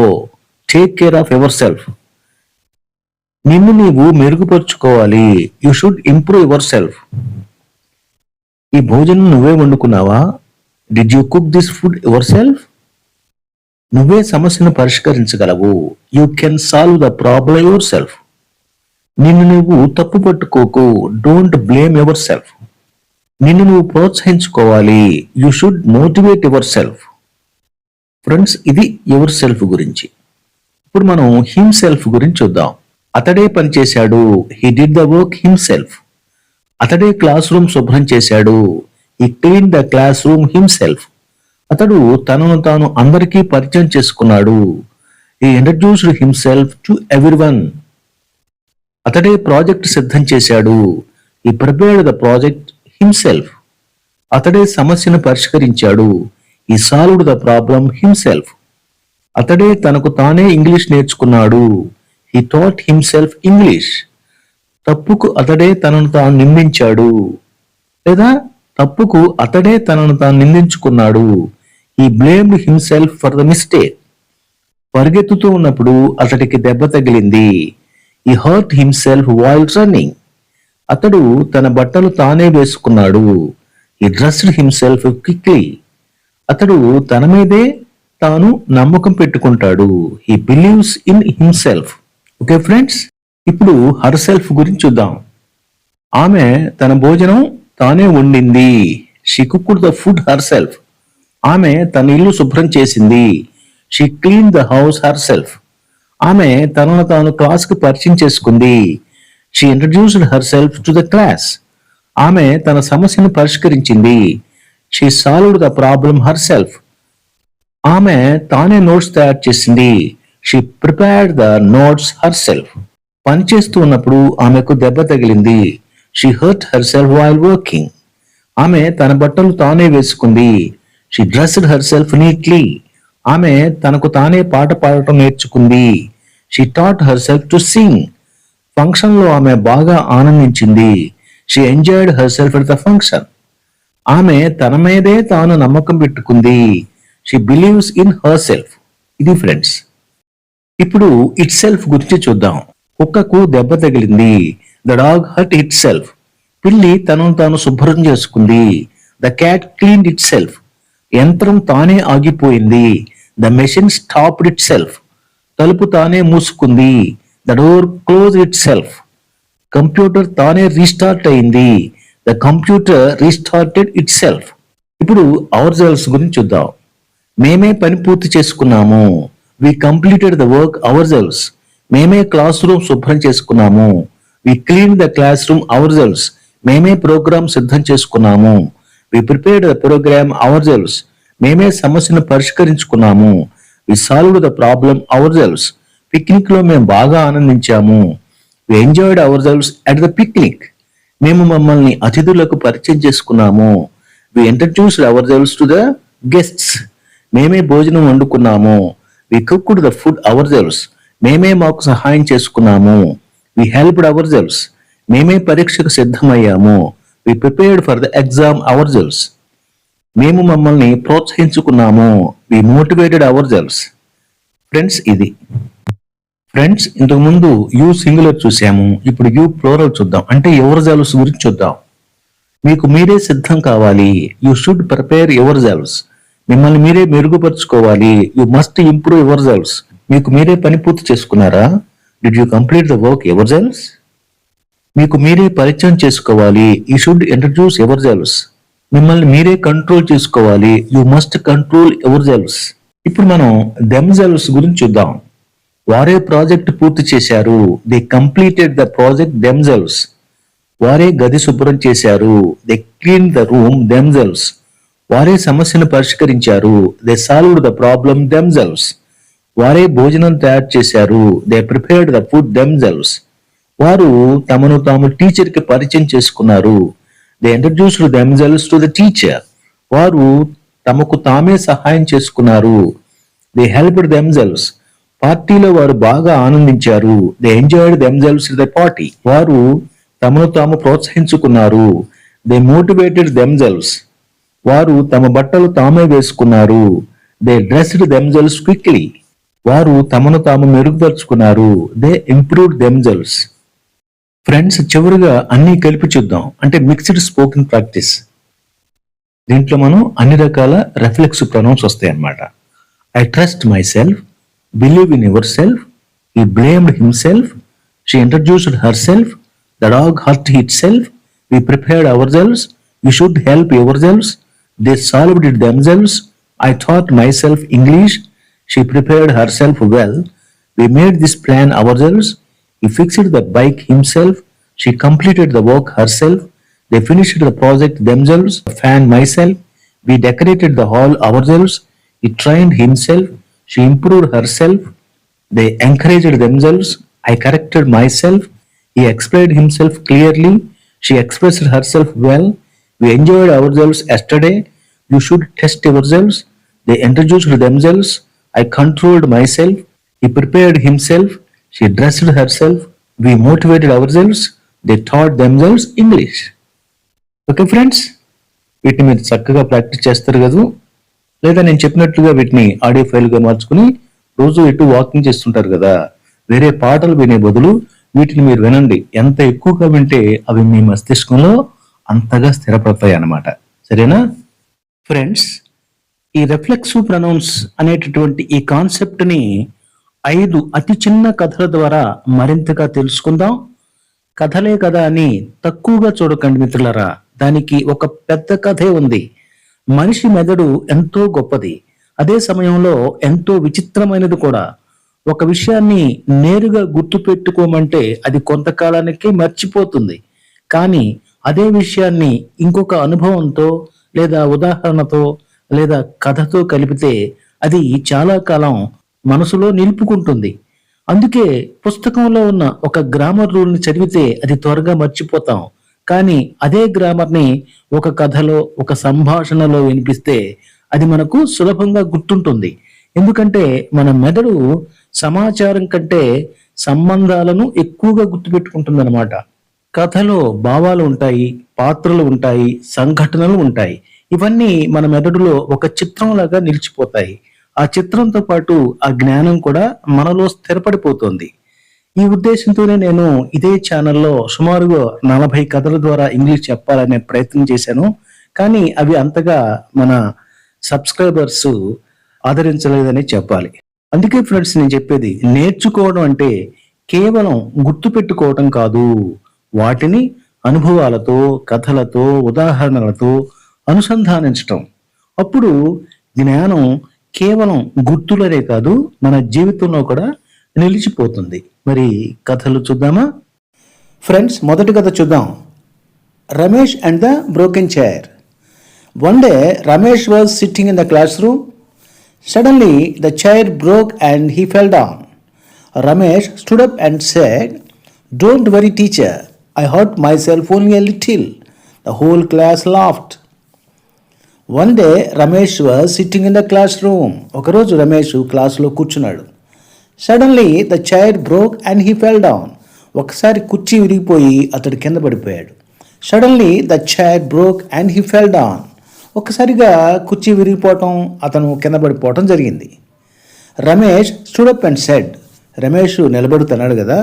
Take care of yourself. నిన్ను నీవు మెరుగుపరుచుకోవాలి. You should improve yourself. ఈ భోజనం నువ్వే వండుకున్నావా? Did you cook this food yourself? నువ్వే సమస్యను పరిష్కరించగలవు. You can solve the problem yourself. నిన్ను నువ్వు తప్పు పట్టుకోకు. Don't blame yourself. నిన్ను నువ్వు ప్రోత్సహించుకోవాలి. You should motivate yourself. Friends, ఇది యువర్ సెల్ఫ్ గురించి. ఇప్పుడు మనం హిమ్ సెల్ఫ్ గురించి చూద్దాం. అతడే పనిచేశాడు. He did the work himself. అతడే క్లాస్ రూమ్ శుభ్రం చేశాడు. He clean the class room himself. అతడు తనను తాను అందరికీ పరిచయం చేసుకున్నాడు. He introduced himself to everyone. అతడే ప్రాజెక్ట్ సిద్ధం చేశాడు. He prepared the project himself. అతడే సమస్యను పరిష్కరించాడు. He solved the problem himself. అతడే తనకు తానే ఇంగ్లీష్ నేర్చుకున్నాడు. He taught himself English. తప్పుకు అతడే తనను తాను నిందించాడు, లేదా తప్పుకు అతడే తనను తాను నిందించుకున్నాడు. He blamed himself for the mistake. పరిగెత్తుతూ ఉన్నప్పుడు అతడికి దెబ్బ తగిలింది. He hurt himself while running. అతడు తన బట్టలు తానే వేసుకున్నాడు. He dressed himself quickly. అతడు తన మీదే తాను నమ్మకం పెట్టుకుంటాడు. He believes in himself. Okay friends, ఇప్పుడు హర్ సెల్ఫ్ గురించి చూద్దాం. ఆమె తన భోజనం తానే వండింది. She cooked the food herself. ఆమె తన ఇల్లు శుభ్రం చేసింది. She clean the house herself. ఆమె తనను తాను క్లాస్ కు పరిచయం చేసుకుంది. She introduced herself to the class. ఆమె తన సమస్యను పరిష్కరించింది. She solved the problem herself. ఆమె తానే నోట్స్ తయారు చేసింది. She prepared the notes herself. పనిచేస్తూ ఉన్నప్పుడు ఆమెకు దెబ్బ తగిలింది. She hurt herself while working. ఆమె తన బట్టలు తానే వేసుకుంది. She dressed herself neatly. ఆమె తనకు తానే పాట పాడటం నేర్చుకుంది. She taught herself to sing. Function లో ఆమె బాగా ఆనందించింది. She enjoyed herself at the function. ఆమె తన మీదే తాను నమ్మకం పెట్టుకుంది. She believes in herself. ఇది ఫ్రెండ్స్. ఇప్పుడు ఇట్ సెల్ఫ్ గురించి చూద్దాం. కుక్కకు దెబ్బ తగిలింది. The dog hurt itself. పిల్లి తనను తాను శుభ్రం చేసుకుంది. The cat cleaned itself. యంత్రం తానే ఆగిపోయింది. The machine stopped itself. తలుపు తానే మూసుకుంది. The door close itself. Computer తానే రీస్టార్ట్ అయింది. The computer restarted it self. ఇప్పుడు అవర్ సెల్ఫ్స్ గురించి చూద్దాం. మేమే పని పూర్తి చేసుకున్నాము. We completed the work our selfs. మేమే క్లాస్ రూమ్ శుభ్రం చేసుకున్నాము. We clean the class room our selfs. మేమే ప్రోగ్రామ్ సిద్ధం చేసుకున్నాము. We prepared the programme our selfs. మేమే సమస్యను పరిష్కరించుకున్నాము. We solved the problem our selfs. Picnic లో మేము బాగా ఆనందించాము. We enjoyed hour selfs at the picnic. మేము మమ్మల్ని అతిథులకు పరిచయం చేసుకున్నాము. We introduced our selfs to the guests. మేమే భోజనం వండుకున్నాము. We cooked the food our selfs. మేమే మాకు సహాయం చేసుకున్నాము. We helped our selfs. మేమే పరీక్షకు సిద్ధమయ్యాము. We prepared for the exam our selfs. మేము మమ్మల్ని ప్రోత్సహించుకున్నాము. We motivated our selfs. Friends, ఇది ఫ్రెండ్స్. ఇంతకు ముందు యూ సింగులర్ చూసాము. ఇప్పుడు యూ ప్లూరల్ చూద్దాం. అంటే యువర్ సెల్ఫ్స్ గురించి చూద్దాం. మీకు మీరే సిద్ధం కావాలి. You should prepare your selfs. మిమ్మల్ని మీరే మెరుగుపరుచుకోవాలి. You must improve your selfs. మీకు మీరే పని పూర్తి చేసుకున్నారా? Did you complete the work your selfs? మీకు మీరే పరిచయం చేసుకోవాలి. You should introduce your selfs. మిమ్మల్ని మీరే కంట్రోల్ చేసుకోవాలి. You must control your selfs. ఇప్పుడు మనం దెమ్ సెల్ఫ్స్ గురించి చూద్దాం. వారే ప్రాజెక్ట్ పూర్తి చేశారు. They completed the project themselves. వారే గది శుభ్రం చేశారు. They clean the room themselves. వారే సమస్యను పరిష్కరించారు. They solved the problem themselves. వారే భోజనం తయారు చేశారు. They prepared the food themselves. వారు తమను తాము టీచర్ కి పరిచయం చేసుకున్నారు. They introduced themselves to the teacher. వారు తమకు తామే సహాయం చేసుకున్నారు. They helped themselves. పార్టీలో వారు బాగా ఆనందించారు. They enjoyed themselves in the party. వారు తమను తాము ప్రోత్సహించుకున్నారు. They motivated themselves. వారు తమ బట్టలు తామే వేసుకున్నారు. They dressed themselves quickly. వారు తమను తాము మెరుగుపరుచుకున్నారు. They improved themselves. ఫ్రెండ్స్, చివరిగా అన్ని కలిపి చూద్దాం. అంటే మిక్స్డ్ స్పోకెన్ ప్రాక్టీస్. దీంట్లో మనం అన్ని రకాల రిఫ్లెక్స్ ప్రొనౌన్స్ వస్తాయి అన్నమాట. I trust myself, believe in yourself, he blamed himself, she introduced herself, the dog hurt itself, we prepared ourselves, you should help yourselves, they solved it themselves, I taught myself English, she prepared herself well, we made this plan ourselves, he fixed the bike himself, she completed the work herself, they finished the project themselves, I fanned myself, we decorated the hall ourselves, he trained himself, she improved herself, they encouraged themselves, I corrected myself, he explained himself clearly, she expressed herself well, we enjoyed ourselves yesterday, you should test yourselves, they introduced themselves, I controlled myself, he prepared himself, she dressed herself, we motivated ourselves, they taught themselves English. Okay friends, వీటిని మీరు చక్కగా practice చేస్తారు కదా, లేదా నేను చెప్పినట్లుగా వీటిని audio ఫైల్గా మార్చుకుని రోజు ఇటు వాకింగ్ చేస్తుంటారు కదా, వేరే పాటలు వినే బదులు వీటిని మీరు వినండి. ఎంత ఎక్కువగా వింటే అవి మీ మస్తిష్కంలో అంతగా స్థిరపడతాయి అన్నమాట. సరేనా ఫ్రెండ్స్, ఈ రిఫ్లెక్సివ్ ప్రొనౌన్స్ అనేటటువంటి ఈ కాన్సెప్ట్ని 5 అతి చిన్న కథల ద్వారా మరింతగా తెలుసుకుందాం. కథలే కదా అని తక్కువగా చూడకండి మిత్రులరా, దానికి ఒక పెద్ద కథే ఉంది. మనిషి మెదడు ఎంతో గొప్పది, అదే సమయంలో ఎంతో విచిత్రమైనది కూడా. ఒక విషయాన్ని నేరుగా గుర్తు పెట్టుకోమంటే అది కొంతకాలానికి మర్చిపోతుంది. కానీ అదే విషయాన్ని ఇంకొక అనుభవంతో లేదా ఉదాహరణతో లేదా కథతో కలిపితే అది చాలా కాలం మనసులో నిలుపుకుంటుంది. అందుకే పుస్తకంలో ఉన్న ఒక గ్రామర్ రూల్ ని చదివితే అది త్వరగా మర్చిపోతాం. కానీ అదే గ్రామర్ ని ఒక కథలో ఒక సంభాషణలో వినిపిస్తే అది మనకు సులభంగా గుర్తుంటుంది. ఎందుకంటే మన మెదడు సమాచారం కంటే సంబంధాలను ఎక్కువగా గుర్తుపెట్టుకుంటుంది అనమాట. కథలో భావాలు ఉంటాయి, పాత్రలు ఉంటాయి, సంఘటనలు ఉంటాయి. ఇవన్నీ మన మెదడులో ఒక చిత్రంలాగా నిలిచిపోతాయి. ఆ చిత్రంతో పాటు ఆ జ్ఞానం కూడా మనలో స్థిరపడిపోతుంది. ఈ ఉద్దేశంతోనే నేను ఇదే ఛానల్లో సుమారుగా 40 కథల ద్వారా ఇంగ్లీష్ చెప్పాలనే ప్రయత్నం చేశాను. కానీ అవి అంతగా మన సబ్స్క్రైబర్స్ ఆదరించలేదని చెప్పాలి. అందుకే ఫ్రెండ్స్, నేను చెప్పేది నేర్చుకోవడం అంటే కేవలం గుర్తు పెట్టుకోవటం కాదు, వాటిని అనుభవాలతో, కథలతో, ఉదాహరణలతో అనుసంధానించటం. అప్పుడు జ్ఞానం కేవలం గుర్తులనే కాదు, మన జీవితంలో కూడా నిలిచిపోతుంది. మరి కథలు చూద్దామా ఫ్రెండ్స్? మొదటి కథ చూద్దాం. Ramesh and the broken chair. One day Ramesh was sitting in the class room. Suddenly the chair broke and he fell down. Ramesh stood up and said, "Don't worry teacher, I hurt myself only a little." The whole class laughed. One day Ramesh was sitting in the class room. ఒకరోజు రమేష్ క్లాస్లో కూర్చున్నాడు. Suddenly the chair broke and he fell down. ఒకసారి కుర్చీ విరిగిపోయి అతడు కింద పడిపోయాడు. Suddenly the chair broke and he fell down. ఒక్కసారిగా కుర్చీ విరిగిపోవటం, అతను కింద పడిపోవటం జరిగింది. Ramesh stood up and said. Ramesh నిలబడుతున్నాడు కదా,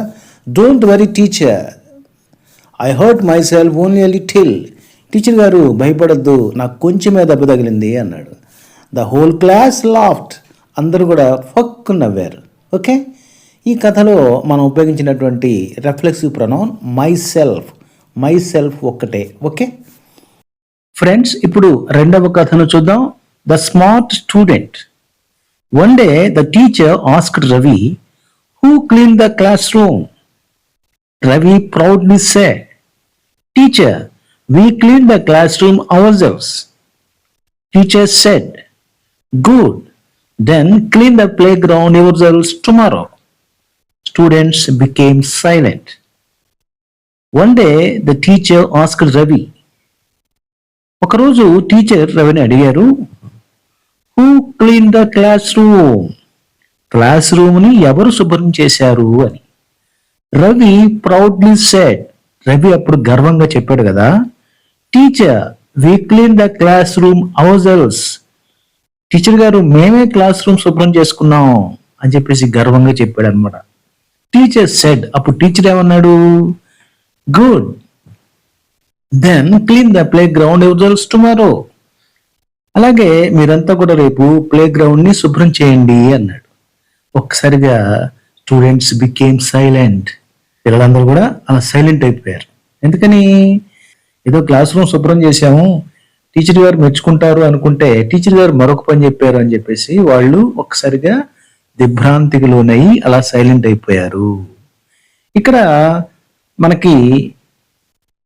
"Don't worry teacher, I hurt myself only a little." Teacher గారు భయపడద్దు, నాకు కొంచెమే దెబ్బ తగిలింది అన్నాడు. The whole class laughed. అందరూ కూడా ఫక్కు నవ్వారు. ఓకే, ఈ కథలో మనం ఉపయోగించినటువంటి reflexive pronoun myself. Myself ఒక్కటే. ఓకే ఫ్రెండ్స్, ఇప్పుడు రెండవ కథను చూద్దాం. The smart student. One day the teacher asked Ravi, "Who cleaned the classroom?" Ravi proudly said, "Teacher, we cleaned the classroom ourselves." Teacher said, "Good, then clean the playground yourselves tomorrow." Students became silent. One day the teacher asked Ravi, ఒకరోజు teacher రవిని అడిగారు, who clean the class room ని ఎవరు శుభ్రం చేశారు అని. Ravi proudly said, Ravi అప్పుడు గర్వంగా చెప్పాడు కదా, teacher we clean the class room ourselves, teacher గారు మేమే క్లాస్ రూమ్ శుభ్రం చేసుకున్నాం అని చెప్పేసి గర్వంగా చెప్పాడు అనమాట. టీచర్ సెడ్, అప్పుడు టీచర్ ఏమన్నాడు, good, then clean the playground ourselves tomorrow, అలాగే మీరంతా కూడా రేపు ప్లే గ్రౌండ్ ని శుభ్రం చేయండి అన్నాడు. ఒక్కసారిగా స్టూడెంట్స్ బికేమ్ సైలెంట్, పిల్లలందరూ కూడా అలా సైలెంట్ అయిపోయారు. ఎందుకని, ఏదో క్లాస్ రూమ్ శుభ్రం చేశాము, టీచర్ గారు మెచ్చుకుంటారు అనుకుంటే టీచర్ గారు మరొక పని చెప్పారు అని చెప్పేసి వాళ్ళు ఒక్కసారిగా దిగ్భ్రాంతికి లోనయ్యి అలా సైలెంట్ అయిపోయారు. ఇక్కడ మనకి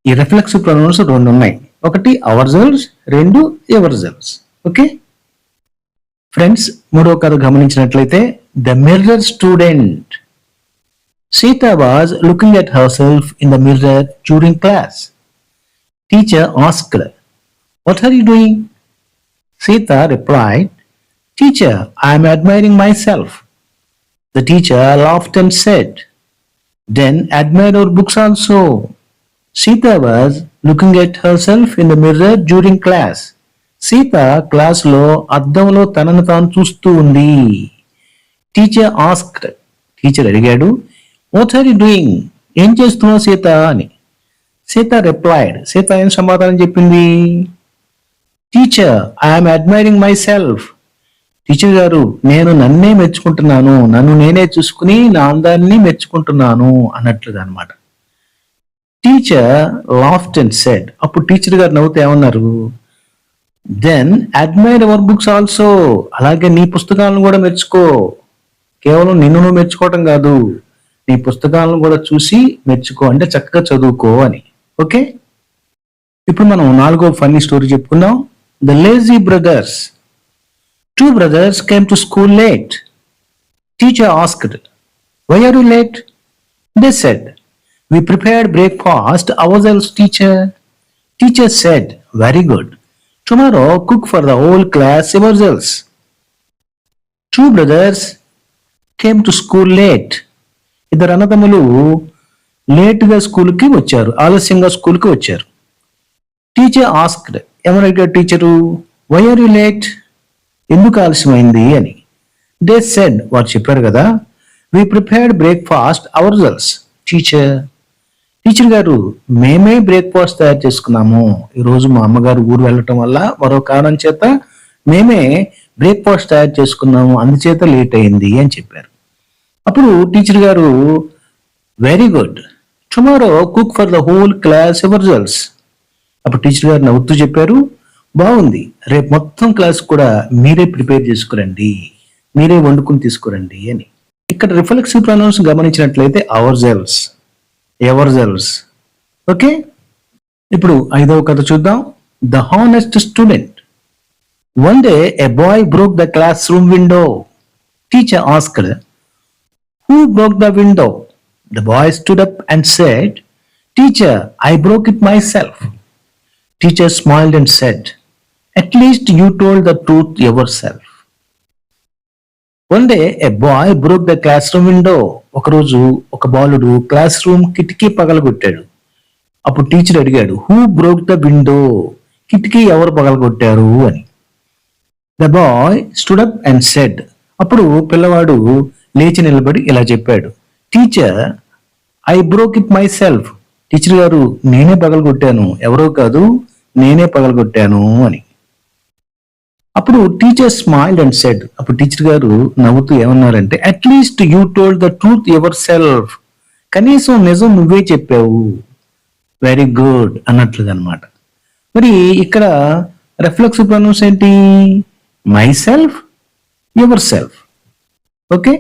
ఈ రిఫ్లెక్సివ్ ప్రొనౌన్స్ రెండు ఉన్నాయి, ఒకటి అవర్ సెల్వ్స్, రెండు ఎవర్ సెల్వ్స్. ఓకే ఫ్రెండ్స్, మూడో కథ గమనించినట్లయితే the mirror student. Sita was looking at herself in the mirror during class. Teacher asked, what are you doing? Sita replied, teacher, I am admiring myself. The teacher laughed and said, then admire our books also. Sita was looking at herself in the mirror during class. Sita క్లాసులో అద్దంలో తనను తాను చూస్తూ ఉంది. Teacher asked, teacher అడిగాడు, what are you doing, ఏం చేస్తున్నావు సీత అని. సీత రిప్లైడ్, సీత ఏం సమాధానం చెప్పింది, teacher, I'm admiring my self. Teacher గారు, నేను నన్నే మెచ్చుకుంటున్నాను, నన్ను నేనే చూసుకుని నా అందాన్ని మెచ్చుకుంటున్నాను అన్నట్లుగా అనమాట. టీచర్ లాఫ్ట్ అండ్ సెడ్, అప్పుడు టీచర్ గారు నవ్వుతూ ఏమన్నారు, then admire our books also, అలాగే నీ పుస్తకాలను కూడా మెచ్చుకో, కేవలం నిన్ను నువ్వు మెచ్చుకోవటం కాదు, నీ పుస్తకాలను కూడా చూసి మెచ్చుకో, అంటే చక్కగా చదువుకో అని. ఓకే, ఇప్పుడు మనం నాలుగో ఫన్నీ స్టోరీ చెప్పుకుందాం. The lazy brothers. Two brothers came to school late. Teacher asked, why are you late? They said, we prepared breakfast ourselves, teacher. Teacher said, very good. Tomorrow cook for the whole class yourselves. Two brothers came to school late. ఇద్దరు అన్నదమ్ములు లేట్గా స్కూల్కి వచ్చారు, ఆలస్యంగా స్కూల్కి వచ్చారు. Teacher asked, ఏమని అడిగారు teacher, why are you late, ఎందుకు ఆలస్యమైంది అని. దే సెడ్, వారు చెప్పారు కదా, we prepared breakfast ourselves, teacher. Teacher గారు, మేమే బ్రేక్ఫాస్ట్ తయారు చేసుకున్నాము, ఈరోజు మా అమ్మగారు ఊరు వెళ్ళటం వల్ల మరో కారణం చేత మేమే బ్రేక్ఫాస్ట్ తయారు చేసుకున్నాము, అందుచేత లేట్ అయింది అని చెప్పారు. అప్పుడు టీచర్ గారు, very good, tomorrow cook for the whole class yourselves. అప్పుడు టీచర్ గారు నవ్వుతూ చెప్పారు, బాగుంది, రేపు మొత్తం క్లాస్ కూడా మీరే ప్రిపేర్ చేసుకురండి, మీరే వండుకుని తీసుకురండి అని. ఇక్కడ రిఫ్లెక్సివ్ ప్రొనౌన్స్ గమనించినట్లయితే ourselves, yourselves. Okay, ఇప్పుడు ఐదవ కథ చూద్దాం. The honest student. One day a boy broke the class room window. Teacher asked, who broke the window? The boy stood up and said, teacher, I broke it myself. Teacher smiled and said, at least you told the truth yourself. One day a boy broke the class room window. ఒకరోజు ఒక బాలుడు class room కిటికీ పగలగొట్టాడు. అప్పుడు teacher అడిగాడు, who broke the window, కిటికీ ఎవరు పగలగొట్టారు అని. The boy stood up and said, అప్పుడు పిల్లవాడు లేచి నిలబడి ఇలా చెప్పాడు, teacher, I broke it myself. Teacher గారు, నేనే పగలగొట్టాను, ఎవరో కాదు, నేనే పగలగొట్టాను అని. అప్పుడు టీచర్ స్మైల్డ్ అండ్ సెడ్, అప్పుడు టీచర్ గారు నవ్వుతూ ఏమన్నారంటే, at least you told the truth your self, కనీసం నిజం నువ్వే చెప్పావు, వెరీ గుడ్ అన్నట్లుగా అనమాట. మరి ఇక్కడ రిఫ్లెక్సివ్ ప్రొనౌన్స్ ఏంటి, my self, your self. Okay,